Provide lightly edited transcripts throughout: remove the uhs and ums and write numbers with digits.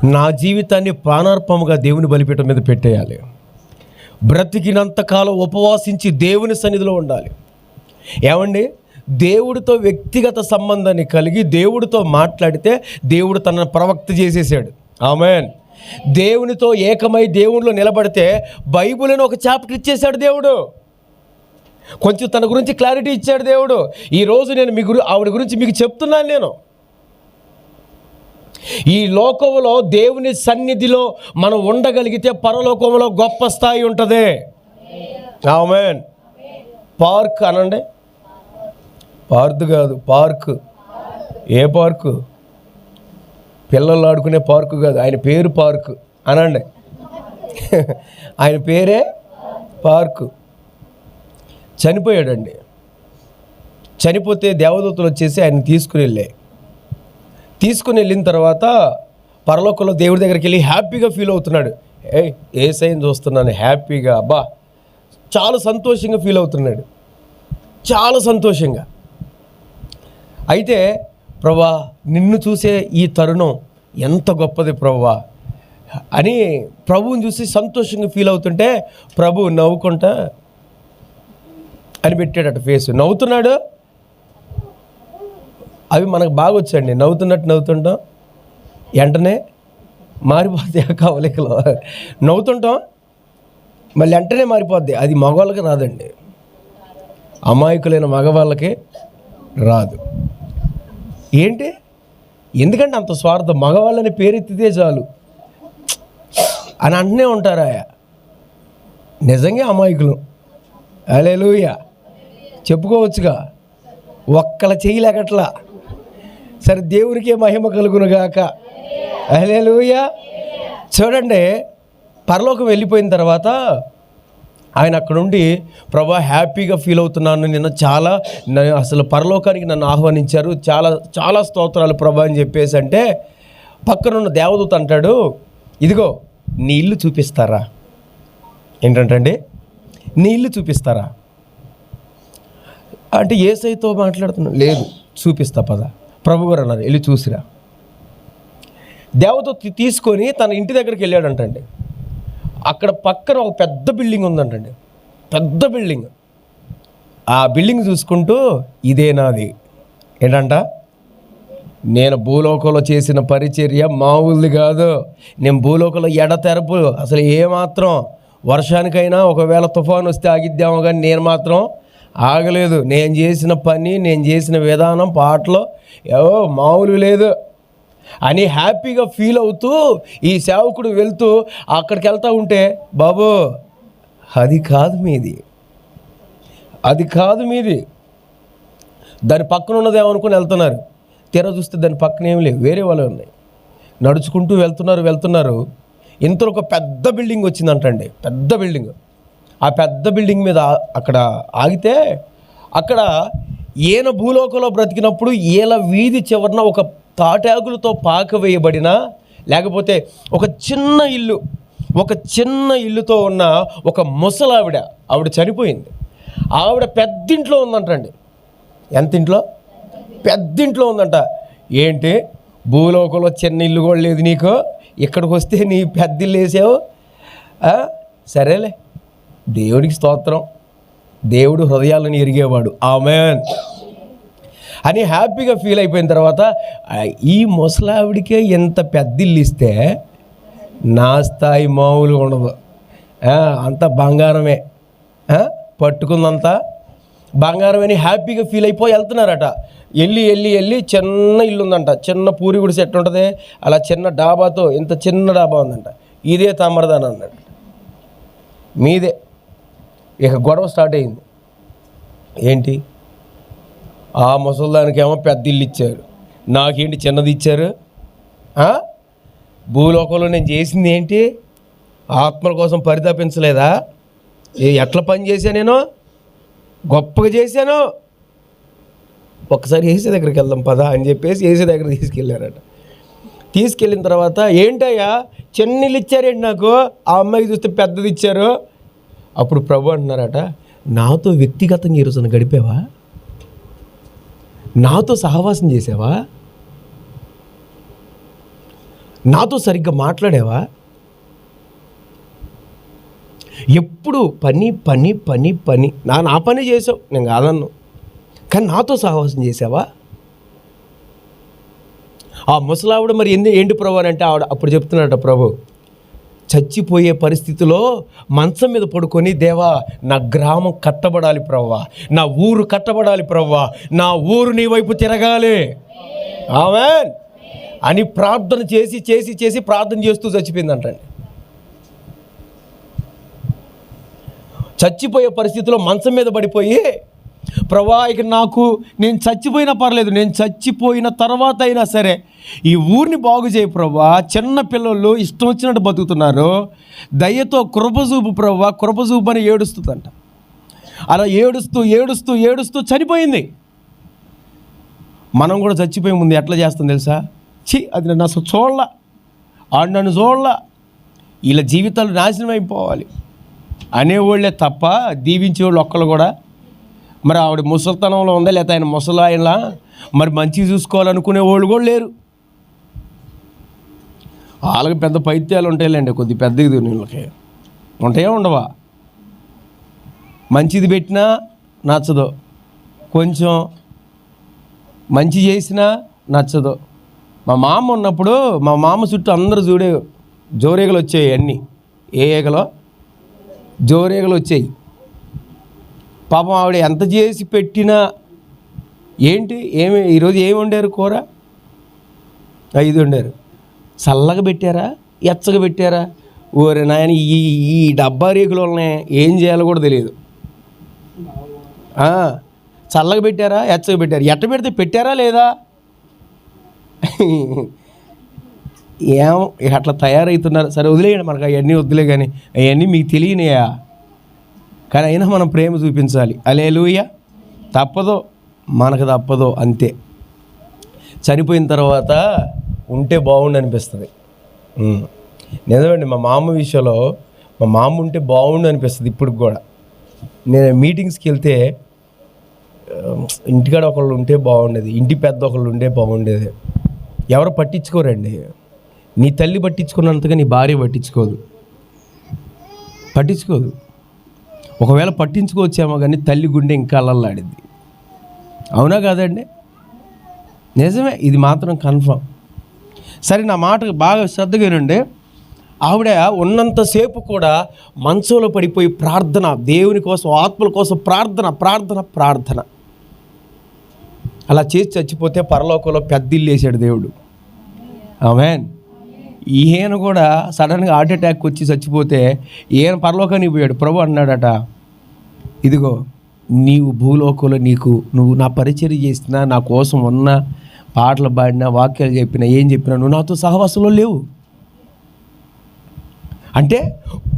నా జీవితాన్ని ప్రాణార్పముగా దేవుని బలిపీఠం మీద పెట్టేయాలి. బ్రతికినంతకాలం ఉపవాసించి దేవుని సన్నిధిలో ఉండాలి. ఏమండి, దేవుడితో వ్యక్తిగత సంబంధాన్ని కలిగి దేవుడితో మాట్లాడితే దేవుడు తనను ప్రవక్త చేసేసాడు. ఆమేన్. దేవునితో ఏకమై దేవునిలో నిలబడితే బైబిల్ని ఒక చాప్టర్ ఇచ్చేశాడు దేవుడు. కొంచెం తన గురించి క్లారిటీ ఇచ్చాడు దేవుడు. ఈరోజు నేను ఆవిడ గురించి మీకు చెప్తున్నాను. నేను ఈ లోకంలో దేవుని సన్నిధిలో మనం ఉండగలిగితే పరలోకంలో గొప్ప స్థాయి ఉంటుంది. ఆమేన్. పార్క్ అనండి. పార్క్ కాదు, పార్క్. ఏ పార్కు? పిల్లలు ఆడుకునే పార్కు కాదు, ఆయన పేరు పార్కు అనండి. ఆయన పేరే పార్కు. చనిపోయాడండి. చనిపోతే దేవదూతలు వచ్చేసి ఆయన తీసుకుని వెళ్ళిన తర్వాత పరలోకంలో దేవుడి దగ్గరికి వెళ్ళి హ్యాపీగా ఫీల్ అవుతున్నాడు. యేసయ్యను చూస్తున్నాను హ్యాపీగా, అబ్బా చాలా సంతోషంగా ఫీల్ అవుతున్నాడు, చాలా సంతోషంగా. అయితే ప్రభువా, నిన్ను చూసే ఈ తరుణం ఎంత గొప్పది ప్రభువా అని ప్రభువుని చూసి సంతోషంగా ఫీల్ అవుతుంటే ప్రభు నవ్వుకుంటా అని పెట్టాడట ఫేస్. నవ్వుతున్నాడు. అవి మనకు బాగా వచ్చండి, నవ్వుతుంటాం, వెంటనే మారిపోద్ది ఆ కవలికలో. నవ్వుతుంటాం మళ్ళీ వెంటనే మారిపోద్ది. అది మగవాళ్ళకి రాదండి, అమాయకులైన మగవాళ్ళకి రాదు. ఏంటి? ఎందుకంటే అంత స్వార్థం. మగవాళ్ళని పేరెత్తితే చాలు అని అంటనే ఉంటారా? నిజంగా అమాయకులు. హల్లెలూయా చెప్పుకోవచ్చుగా. ఒక్కల చేయలేకట్లా. సరే, దేవునికే మహిమ కలుగునుగాక. హల్లెలూయా. చూడండి, పరలోకం వెళ్ళిపోయిన తర్వాత ఆయన అక్కడ నుండి ప్రభా హ్యాపీగా ఫీల్ అవుతున్నాను, అసలు పరలోకానికి నన్ను ఆహ్వానించారు, చాలా చాలా స్తోత్రాలు ప్రభా అని చెప్పేసి అంటే పక్కనున్న దేవదూత అంటాడు, ఇదిగో నీ ఇల్లు చూపిస్తారా? ఏంటంటే నీ ఇల్లు చూపిస్తారా అంటే యేసయ్యతో మాట్లాడుతున్నాను. లేదు, చూపిస్తా పద. ప్రభు గారు అన్నారు, వెళ్ళి చూసిరా. దేవదూత తీసుకొని తన ఇంటి దగ్గరికి వెళ్ళాడంటండి. అక్కడ పక్కన ఒక పెద్ద బిల్డింగ్ ఉందంటండి, పెద్ద బిల్డింగ్. ఆ బిల్డింగ్ చూసుకుంటూ ఇదే నాది. ఏంటంట? నేను భూలోకంలో చేసిన పరిచర్య మామూలుది కాదు. నేను భూలోకంలో ఎడతెరపు అసలు ఏమాత్రం వర్షానికైనా ఒకవేళ తుఫాను వస్తే ఆగిద్దామో కానీ నేను మాత్రం ఆగలేదు. నేను చేసిన పని, నేను చేసిన విధానం, పాటలో ఏవో మామూలు లేదు అని హ్యాపీగా ఫీల్ అవుతూ ఈ సేవకుడు వెళ్తూ అక్కడికి వెళ్తూ ఉంటే, బాబు అది కాదు మీది, అది కాదు మీది. దాని పక్కన ఉన్నదేమనుకుని వెళ్తున్నారు. తీరా చూస్తే దాని పక్కన ఏమి లేవు, వేరే వాళ్ళు ఉన్నాయి. నడుచుకుంటూ వెళ్తున్నారు. ఇంతలో ఒక పెద్ద బిల్డింగ్ వచ్చిందంటండి, పెద్ద బిల్డింగ్. ఆ పెద్ద బిల్డింగ్ మీద అక్కడ ఆగితే అక్కడ ఈయన భూలోకంలో బ్రతికినప్పుడు ఈయన వీధి చివరన ఒక తాటాకులతో పాక వేయబడిన, లేకపోతే ఒక చిన్న ఇల్లుతో ఉన్న ఒక ముసలావిడ, ఆవిడ చనిపోయింది. ఆవిడ పెద్దింట్లో ఉందంటండి. ఎంత ఇంట్లో? పెద్దింట్లో ఉందంట. ఏంటి భూలోకంలో చిన్న ఇల్లు కూడా లేదు నీకు, ఇక్కడికి వస్తే నీ పెద్దిల్లు వేసావు? సరేలే, దేవుడికి స్తోత్రం, దేవుడు హృదయాలను ఎరిగేవాడు. ఆమేన్ అని హ్యాపీగా ఫీల్ అయిపోయిన తర్వాత ఈ ముసలావిడికే ఎంత పెద్దిల్లు ఇస్తే నా స్థాయి మామూలుగా ఉండదు. అంత బంగారమే, పట్టుకుందంతా బంగారం అని హ్యాపీగా ఫీల్ అయిపోయి వెళ్తున్నారట. వెళ్ళి చిన్న ఇల్లు ఉందంట, చిన్న పూరి గుడి సెట్ ఉంటుంది, అలా చిన్న డాబాతో, ఇంత చిన్న డాబా ఉందంట. ఇదే తమరదాని అన్నాడు, మీదే. ఇక గొడవ స్టార్ట్ అయింది. ఏంటి? ఆ ముసలిదానికేమో పెద్ద ఇల్లు ఇచ్చారు, నాకేంటి చిన్నది ఇచ్చారు? భూలోకంలో నేను చేసింది ఏంటి? ఆత్మల కోసం పరితపించలేదా? ఎట్లా పని చేశాను నేను? గొప్పగా చేశాను. ఒకసారి ఏసీ దగ్గరికి వెళ్దాం పదా అని చెప్పేసి ఏసీ దగ్గర తీసుకెళ్ళారట. తీసుకెళ్ళిన తర్వాత, ఏంటయ్యా చిన్న ఇల్లు ఇచ్చారేంటి నాకు? ఆ అమ్మాయికి చూస్తే పెద్దది ఇచ్చారు. అప్పుడు ప్రభు అంటున్నారట, నాతో వ్యక్తిగతంగా ఈ రోజున గడిపావా? నాతో సహవాసం చేసావా? నాతో సరిగ్గా మాట్లాడేవా? ఎప్పుడు పని పని పని పని. నా పని చేసావు, నేను కాదన్ను, కానీ నాతో సహవాసం చేసావా? ఆ ముసలావిడ మరి ఏంటి ప్రభు అని అంటే ఆవిడ అప్పుడు చెప్తున్నాడట, ప్రభు చచ్చిపోయే పరిస్థితిలో మంచం మీద పడుకొని, దేవా నా గ్రామం కట్టబడాలి ప్రవ్వా, నా ఊరు కట్టబడాలి ప్రవ్వా, నా ఊరు నీ వైపు తిరగాలి ఆమేన్ అని ప్రార్థన చేసి చేసి చేసి ప్రార్థన చేస్తూ చచ్చిపోయిందంటండి. చచ్చిపోయే పరిస్థితిలో మంచం మీద పడిపోయి, ప్రభా ఇక నేను చచ్చిపోయినా పర్లేదు, నేను చచ్చిపోయిన తర్వాత అయినా సరే ఈ ఊరిని బాగు చేయి ప్రభా, చిన్న పిల్లలు ఇష్టం వచ్చినట్టు బతుకుతున్నారు, దయతో కృపజూపు ప్రభా, కృపజూపు అని ఏడుస్తుందంట. అలా ఏడుస్తూ ఏడుస్తూ ఏడుస్తూ చనిపోయింది. మనం కూడా చచ్చిపోయే ముందు ఎట్లా చేస్తాం తెలుసా? అది నన్ను అసలు చూడలా, ఆడు నన్ను చూడలా, ఇలా జీవితాలు నాశనం అయిపోవాలి అనేవాళ్ళే తప్ప దీవించేవాళ్ళు ఒక్కళ్ళు కూడా. మరి ఆవిడ ముసలితనంలో ఉందా, లేకపోతే ఆయన ముసలాయనలా మరి మంచిగా చూసుకోవాలనుకునే వాళ్ళు కూడా లేరు. వాళ్ళకి పెద్ద పైత్యాలు ఉంటాయిలేండి, కొద్ది పెద్దది వీళ్ళకి ఉంటాయా ఉండవా? మంచిది పెట్టినా నచ్చదు, కొంచెం మంచి చేసినా నచ్చదు. మా మామ ఉన్నప్పుడు మా మామ చుట్టూ అందరూ జోరేగలు వచ్చాయి. అన్నీ ఏ ఏగలో జోరేగలు వచ్చాయి. పాపం ఆవిడ ఎంత చేసి పెట్టినా ఈరోజు ఏమి వండారు? కూర 5 వండారు. చల్లగా పెట్టారా, ఎచ్చగా పెట్టారా? ఓరే నాయన, ఈ డబ్బా రేకులు ఉన్నాయి, ఏం చేయాలో కూడా తెలియదు. చల్లగా పెట్టారా, ఎచ్చగా పెట్టారా? ఎట్ట పెడితే పెట్టారా లేదా? అట్లా తయారవుతున్నారు. సరే వదిలేయండి, మనకు అవన్నీ వద్దులే, కానీ అవన్నీ మీకు తెలియనియా, కానీ అయినా మనం ప్రేమ చూపించాలి. హల్లెలూయా. తప్పదో, మనకు తప్పదో, అంతే. చనిపోయిన తర్వాత ఉంటే బాగుండు అనిపిస్తుంది. నిజమండి, మా మామ విషయంలో మా మామ ఉంటే బాగుండు అనిపిస్తుంది ఇప్పుడు కూడా. నేను మీటింగ్స్కి వెళ్తే ఇంటికాడ ఒకళ్ళు ఉంటే బాగుండేది, ఇంటి పెద్ద ఒకళ్ళు ఉంటే బాగుండేది. ఎవరు పట్టించుకోరండి. నీ తల్లి పట్టించుకున్నంతగా నీ భార్య పట్టించుకోదు. ఒకవేళ పట్టించుకోవచ్చేమో కానీ తల్లి గుండె ఇంకా అల్లల్లాడిద్ది. అవునా కాదండి? నిజమే, ఇది మాత్రం కన్ఫర్మ్. సరే, నా మాట బాగా శ్రద్ధగానండి. ఆవిడ ఉన్నంతసేపు కూడా మనసులో పడిపోయి ప్రార్థన, దేవుని కోసం, ఆత్మల కోసం ప్రార్థన ప్రార్థన ప్రార్థన. అలా చేసి చచ్చిపోతే పరలోకంలో పెద్ద ఇల్లు వేసాడు దేవుడు. ఆమేన్. ఈయన కూడా సడన్గా హార్ట్ అటాక్ వచ్చి చచ్చిపోతే ఈయన పరలోకానికి పోయాడు. ప్రభు అన్నాడట, ఇదిగో నీవు భూలోకంలో నువ్వు నా పరిచర్య చేసినా, నా కోసం ఉన్నా, పాటలు పాడినా, వాక్యాలు చెప్పినా, ఏం చెప్పినా నువ్వు నాతో సహవాసంలో లేవు. అంటే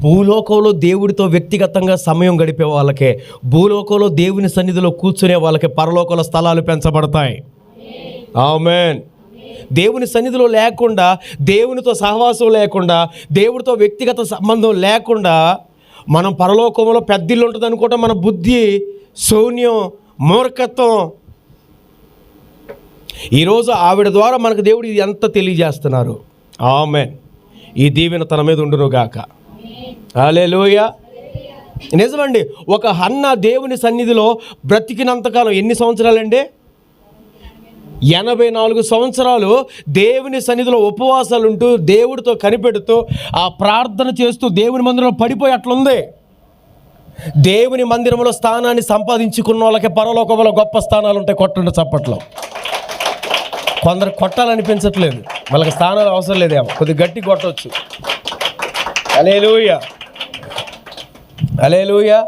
భూలోకంలో దేవుడితో వ్యక్తిగతంగా సమయం గడిపే వాళ్ళకే, భూలోకంలో దేవుని సన్నిధిలో కూర్చునే వాళ్ళకే పరలోకంలో స్థలాలు పెంచబడతాయి. ఆమేన్. దేవుని సన్నిధిలో లేకుండా, దేవునితో సహవాసం లేకుండా, దేవుడితో వ్యక్తిగత సంబంధం లేకుండా మనం పరలోకంలో పెద్దిల్లు ఉంటుంది అనుకోవటం మన బుద్ధి శూన్యం, మూర్ఖత్వం. ఈరోజు ఆవిడ ద్వారా మనకు దేవుడు ఇది ఎంత తెలియజేస్తున్నారు. ఆమేన్. ఈ దీవెన తన మీద ఉండునుగాక. హల్లెలూయా. నిజమండి, ఒక హన్న దేవుని సన్నిధిలో బ్రతికినంతకాలం ఎన్ని సంవత్సరాలండి? 84 సంవత్సరాలు దేవుని సన్నిధిలో ఉపవాసాలు ఉంటూ, దేవుడితో కనిపెడుతూ, ఆ ప్రార్థన చేస్తూ దేవుని మందిరంలో పడిపోయి అట్లుంది. దేవుని మందిరంలో స్థానాన్ని సంపాదించుకున్న వాళ్ళకి పరలోకంలో గొప్ప స్థానాలు ఉంటాయి. కొట్టండి చప్పట్లో. కొందరు కొట్టాలనిపించట్లేదు, వాళ్ళకి స్థానాలు అవసరం లేదేమో, కొద్దిగా గట్టి కొట్టవచ్చు. హల్లెలూయా, హల్లెలూయా.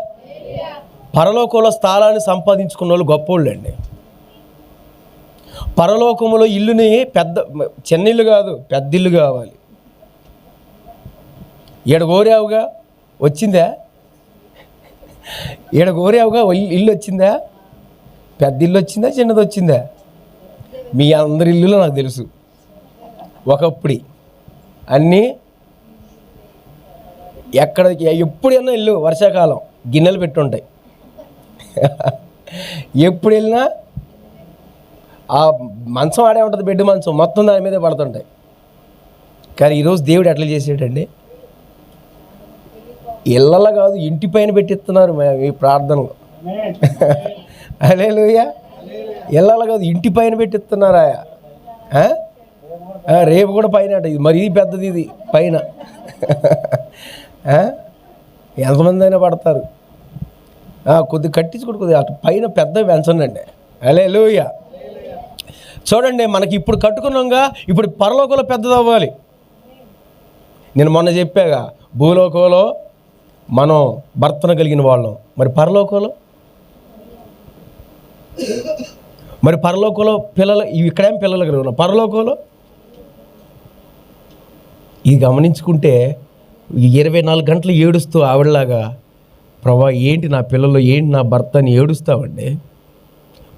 పరలోకంలో స్థానాన్ని సంపాదించుకున్న వాళ్ళు గొప్పోళ్ళు అండి. పరలోకములో ఇల్లుని చిన్న ఇల్లు కాదు, పెద్ద ఇల్లు కావాలి. ఈడ కోరావుగా వచ్చిందా? ఈడ కోరావుగా ఇల్లు వచ్చిందా? పెద్ద ఇల్లు వచ్చిందా, చిన్నది వచ్చిందా? మీ అందరి ఇల్లులో నాకు తెలుసు ఒకప్పుడు అన్నీ ఎప్పుడైనా ఇల్లు వర్షాకాలం గిన్నెలు పెట్టుంటాయి. ఎప్పుడు వెళ్ళినా ఆ మంచం ఆడే ఉంటుంది, బెడ్ మంచం మొత్తం దాని మీదే పడుతుంటాయి. కానీ ఈరోజు దేవుడు ఎట్లా చేసాడండి, ఇళ్ళలో కాదు ఇంటి పైన పెట్టిస్తున్నారు ఈ ప్రార్థనలు. హల్లెలూయా. ఇళ్ళలో కాదు ఇంటి పైన పెట్టిస్తున్నారా? రేపు కూడా పైన అట. ఇది మరి ఇది పెద్దది, ఇది పైన ఎంతమంది అయినా పడతారు. కొద్దిగా కట్టించుకోండి, కొద్దిగా అటు పైన పెద్ద పెంచండి. హల్లెలూయా. చూడండి, మనకి ఇప్పుడు కట్టుకున్నాంగా, ఇప్పుడు పరలోకంలో పెద్దది అవ్వాలి. నేను మొన్న చెప్పాగా, భూలోకంలో మనం భర్తను కలిగిన వాళ్ళం, మరి పరలోకంలో పిల్లలు, ఇక్కడేం పిల్లలు కలిగి ఉన్నాం, పరలోకంలో ఇది గమనించుకుంటే 24 గంటలు ఏడుస్తూ ఆవిడలాగా, ప్రభా ఏంటి నా పిల్లలు, ఏంటి నా భర్త అని ఏడుస్తావండి.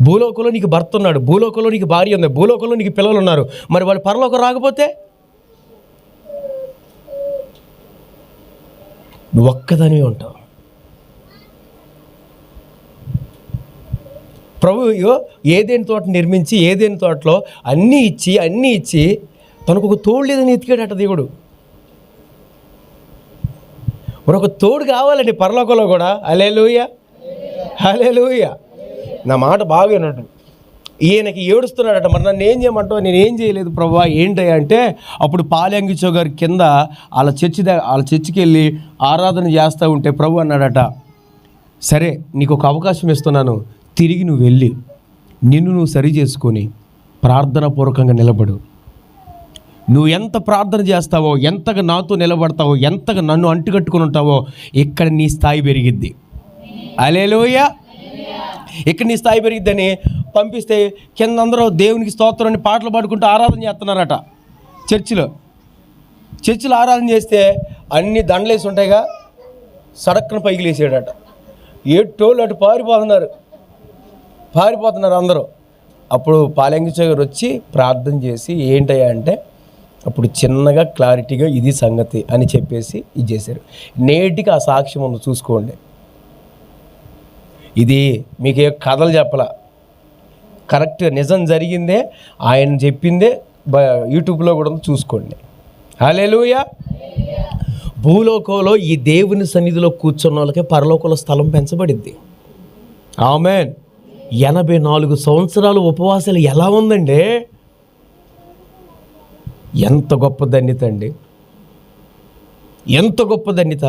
భూలోకంలో నీకు భర్త ఉన్నాడు, భూలోకంలో నీకు భార్య ఉంది, భూలోకంలో నీకు పిల్లలు ఉన్నారు, మరి వాళ్ళు పరలోకం రాకపోతే నువ్వు ఒక్కదానివే ఉంటావు. ప్రభు ఏదేని తోట నిర్మించి, ఏదేని తోటలో అన్నీ ఇచ్చి తనకు ఒక తోడు లేదని ఎతికాడట దేవుడు. మరి ఒక తోడు కావాలండి పరలోకంలో కూడా. హల్లెలూయా, హల్లెలూయా. నా మాట బాగా వినట్టు. ఈయనకి ఏడుస్తున్నాడట, మరి నన్ను ఏం చేయమంటావు? నేను ఏం చేయలేదు ప్రభువా. ఏంటయ్యా అంటే, అప్పుడు పాల్యాంగిచో గారి కింద వాళ్ళ చర్చికి వెళ్ళి ఆరాధన చేస్తూ ఉంటే ప్రభు అన్నాడట, సరే నీకు ఒక అవకాశం ఇస్తున్నాను, తిరిగి నువ్వు వెళ్ళి నువ్వు సరి చేసుకొని ప్రార్థన పూర్వకంగా నిలబడు. నువ్వు ఎంత ప్రార్థన చేస్తావో, ఎంతగా నాతో నిలబడతావో, ఎంతగా నన్ను అంటుకట్టుకుని ఉంటావో, ఇక్కడ నీ స్థాయి పెరిగిద్ది. హల్లెలూయా. ఇక్కడ నీ స్థాయి పెరిగిద్దని పంపిస్తే కింద అందరూ దేవునికి స్తోత్రం అని పాటలు పాడుకుంటూ ఆరాధన చేస్తున్నారట. చర్చిలో ఆరాధన చేస్తే అన్ని దండలేసి ఉంటాయిగా, సడక్కన పైకి లేసాడట. ఏటోళ్ళు అటు పారిపోతున్నారు అందరూ. అప్పుడు పాల్యాంగిచో గారు వచ్చి ప్రార్థన చేసి ఏంటయ్యా అంటే, అప్పుడు చిన్నగా క్లారిటీగా ఇది సంగతి అని చెప్పేసి ఇది చేశారు. నేటికి ఆ సాక్ష్యం ఉంది, చూసుకోండి. ఇది మీకే కథలు చెప్పలా, కరెక్ట్గా నిజం జరిగిందే, ఆయన చెప్పిందే. యూట్యూబ్లో కూడా చూసుకోండి. హల్లెలూయా. భూలోకంలో ఈ దేవుని సన్నిధిలో కూర్చున్న వాళ్ళకే పరలోకంలో స్థలం పెంచబడిద్ది. ఆమేన్. 84 సంవత్సరాలు ఉపవాసాలు ఎలా ఉందండి? ఎంత గొప్ప ధన్యత అండి, ఎంత గొప్ప ధన్యత.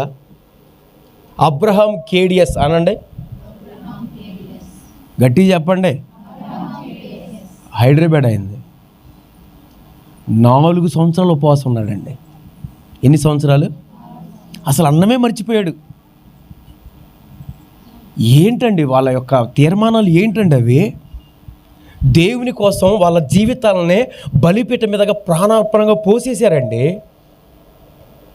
అబ్రహాం KDS అనండి, గట్టిగా చెప్పండి. హైదరాబాద్ అయింది. 4 సంవత్సరాలు ఉపవాసం ఉన్నాడండి. ఎన్ని సంవత్సరాలు? అసలు అన్నమే మర్చిపోయాడు. ఏంటండి వాళ్ళ యొక్క తీర్మానాలు ఏంటండి అవి? దేవుని కోసం వాళ్ళ జీవితాలనే బలిపీఠం మీదగా ప్రాణార్పణగా పోసేశారండి.